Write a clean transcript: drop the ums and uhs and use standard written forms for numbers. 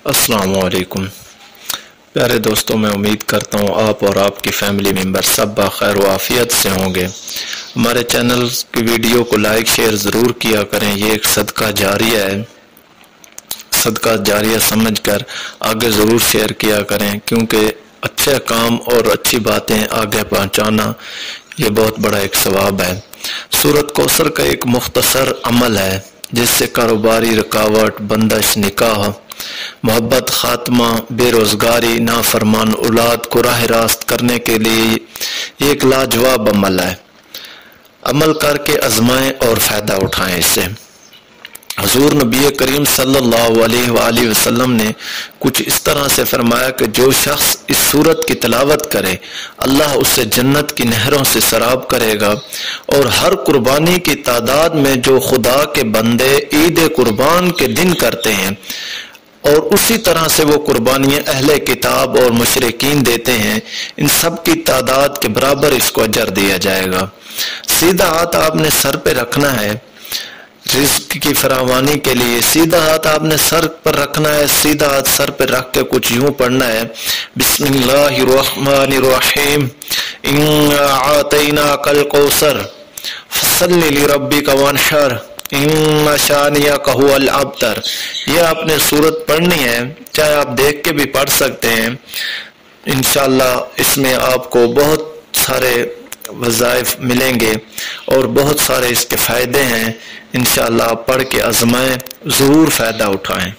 अस्सलाम वालेकुम प्यारे दोस्तों, मैं उम्मीद करता हूँ आप और आपकी फैमिली मेम्बर सब खैर व आफियत से होंगे। हमारे चैनल की वीडियो को लाइक शेयर ज़रूर किया करें। ये एक सदका जारिया है, सदका जारिया समझकर आगे ज़रूर शेयर किया करें, क्योंकि अच्छे काम और अच्छी बातें आगे पहुँचाना ये बहुत बड़ा एक सवाब है। सूरत कौसर का एक मुख्तसर अमल है जिससे कारोबारी रुकावट, बंदिश, निकाह, मोहब्बत, खात्मा, बेरोजगारी, नाफरमान औलाद को राह रास्त करने के लिए एक लाजवाब अमल है। अमल करके आजमाएं और फायदा उठाएं इससे। हुजूर नबी करीम सल्लल्लाहु अलैहि वसल्लम ने कुछ इस तरह से फरमाया कि जो शख्स इस सूरत की तिलावत करे, अल्लाह उससे जन्नत की नहरों से सराब करेगा। और हर कुर्बानी की तादाद में जो खुदा के बंदे ईद कुर्बान के दिन करते हैं और उसी तरह से वो कुर्बानियां अहले किताब और मुशरिकीन देते हैं, इन सब की तादाद के बराबर इसको अजर दिया जाएगा। सीधा हाथ आपने सर पे रखना है रिज़्क की फरावानी के लिए। सीधा हाथ आपने सर पर रखना है। सीधा हाथ सर पर रख के कुछ यूं पढ़ना है, बिस्मिल्लाहिर्रहमानिर्रहीम, इन्ना आतैनाकल कौसर फसल्लि लिरब्बिका वन्हर, इन्ना शानियका हुवल अबतर। ये आपने सूरत पढ़नी है, चाहे आप देख के भी पढ़ सकते हैं। इंशाअल्लाह इसमें आपको बहुत सारे वज़ाइफ मिलेंगे और बहुत सारे इसके फ़ायदे हैं। इंशाअल्लाह आप पढ़ के आज़माएं, ज़रूर फ़ायदा उठाएं।